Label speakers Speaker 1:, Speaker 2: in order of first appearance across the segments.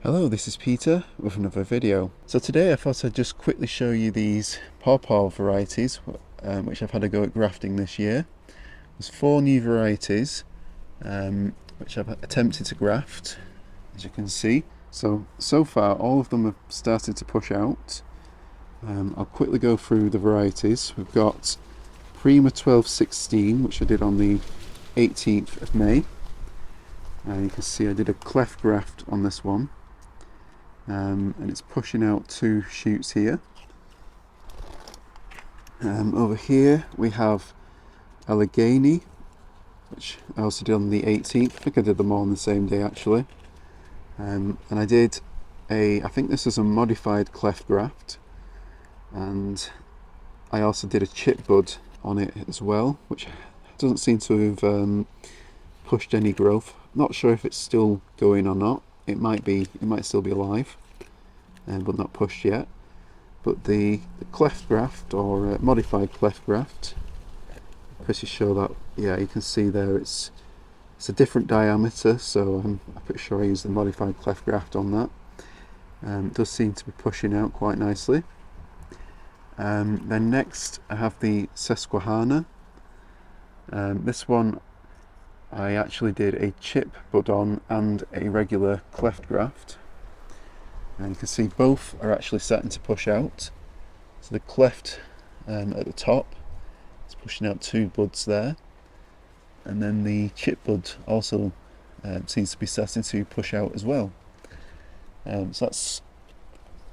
Speaker 1: Hello, this is Peter with another video. So today I thought I'd just quickly show you these pawpaw varieties which I've had a go at grafting this year. There's 4 new varieties which I've attempted to graft, as you can see. So far all of them have started to push out. I'll quickly go through the varieties. We've got Prima 1216, which I did on the 18th of May. You can see I did a cleft graft on this one. And it's pushing out 2 shoots here. Over here we have Allegheny, which I also did on the 18th. I think I did them all on the same day actually. And I did I think this is a modified cleft graft, and I also did a chip bud on it as well, which doesn't seem to have pushed any growth. Not sure if it's still going or not. It might still be alive, but not pushed yet. But the cleft graft, or modified cleft graft, pretty sure that, yeah, you can see there it's a different diameter, so I'm pretty sure I used the modified cleft graft on that. It does seem to be pushing out quite nicely. Then next I have the Susquehanna. This one I actually did a chip bud on and a regular cleft graft, and you can see both are actually starting to push out. So the cleft at the top is pushing out 2 buds there, and then the chip bud also seems to be starting to push out as well. So that's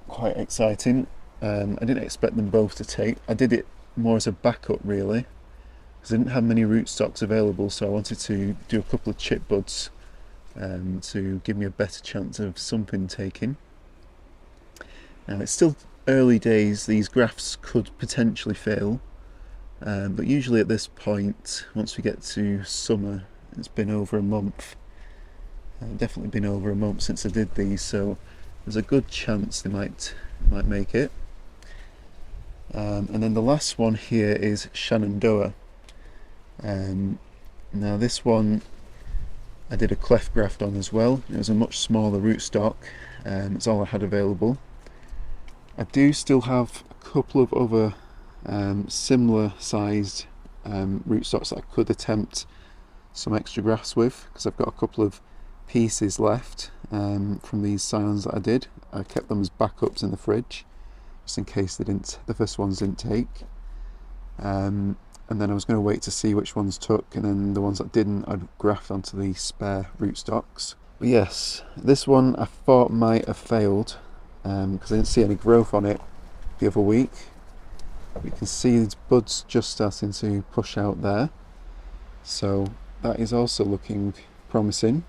Speaker 1: quite exciting. I didn't expect them both to take. I did it more as a backup really, because I didn't have many rootstocks available, so I wanted to do a couple of chip buds to give me a better chance of something taking. Now it's still early days, these grafts could potentially fail, but usually at this point, once we get to summer, it's been over a month. Definitely been over a month since I did these, so there's a good chance they might make it. And then the last one here is Shenandoah. Now this one I did a cleft graft on as well. It was a much smaller rootstock, it's all I had available. I do still have a couple of other similar sized rootstocks that I could attempt some extra grafts with, because I've got a couple of pieces left from these scions that I did. I kept them as backups in the fridge just in case the first ones didn't take. And then I was going to wait to see which ones took, and then the ones that didn't I'd graft onto the spare rootstocks. But yes, this one I thought might have failed because I didn't see any growth on it the other week. You can see these buds just starting to push out there, so that is also looking promising.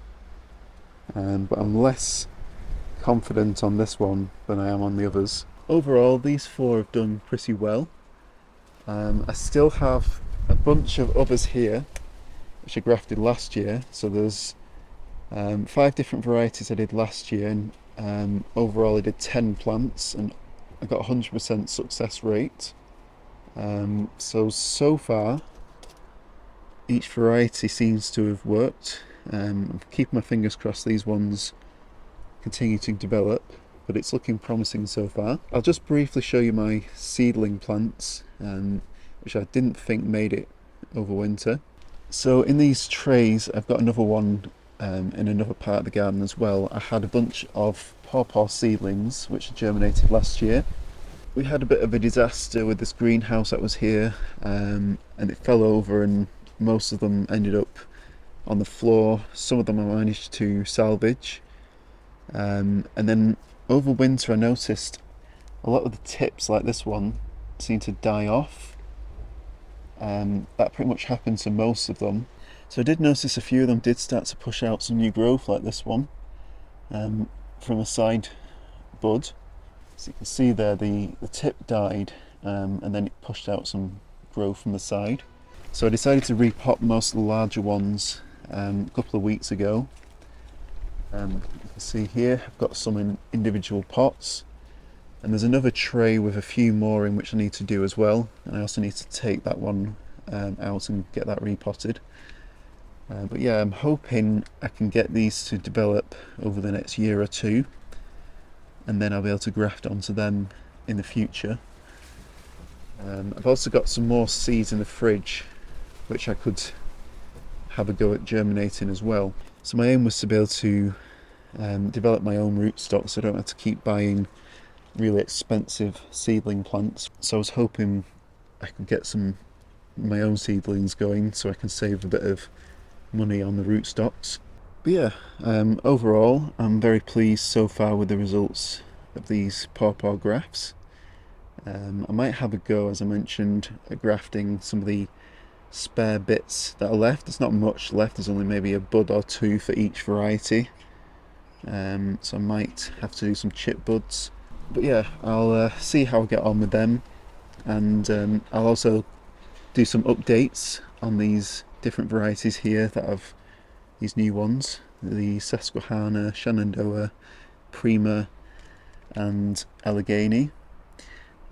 Speaker 1: But I'm less confident on this one than I am on the others. Overall, these 4 have done pretty well. I still have a bunch of others here which I grafted last year, so there's 5 different varieties I did last year, and overall I did 10 plants and I got 100% success rate. So far each variety seems to have worked. I'm keeping my fingers crossed these ones continue to develop, but it's looking promising so far. I'll just briefly show you my seedling plants, which I didn't think made it over winter. So in these trays I've got another one in another part of the garden as well. I had a bunch of pawpaw seedlings which germinated last year. We had a bit of a disaster with this greenhouse that was here, and it fell over and most of them ended up on the floor. Some of them I managed to salvage, and then over winter I noticed a lot of the tips, like this one, seem to die off. That pretty much happened to most of them. So I did notice a few of them did start to push out some new growth, like this one, from a side bud. So you can see there the tip died, and then it pushed out some growth from the side. So I decided to repot most of the larger ones a couple of weeks ago. You can see here I've got some in individual pots, and there's another tray with a few more in which I need to do as well, and I also need to take that one out and get that repotted. But yeah, I'm hoping I can get these to develop over the next year or two. and then I'll be able to graft onto them in the future. I've also got some more seeds in the fridge which I could have a go at germinating as well. So my aim was to be able to develop my own rootstock so I don't have to keep buying really expensive seedling plants. So I was hoping I could get some my own seedlings going so I can save a bit of money on the rootstocks. But yeah, overall I'm very pleased so far with the results of these Pawpaw Grafts. I might have a go, as I mentioned, at grafting some of the spare bits that are left. There's not much left, there's only maybe a bud or two for each variety. So I might have to do some chip buds. But yeah, I'll see how I get on with them, and I'll also do some updates on these different varieties here that have these new ones, the Susquehanna, Shenandoah, Prima and Allegheny,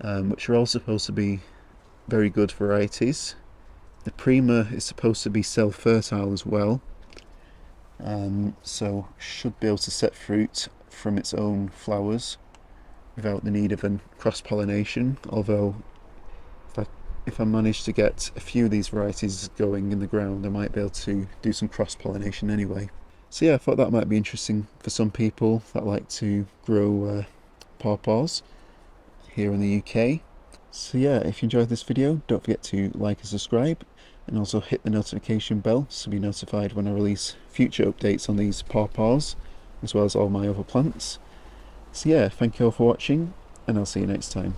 Speaker 1: which are all supposed to be very good varieties. The Prima is supposed to be self-fertile as well, so should be able to set fruit from its own flowers without the need of a cross-pollination, although if I manage to get a few of these varieties going in the ground, I might be able to do some cross-pollination anyway. So yeah, I thought that might be interesting for some people that like to grow pawpaws here in the UK. So yeah, if you enjoyed this video, don't forget to like and subscribe, and also hit the notification bell so be notified when I release future updates on these pawpaws, as well as all my other plants. So yeah, thank you all for watching, and I'll see you next time.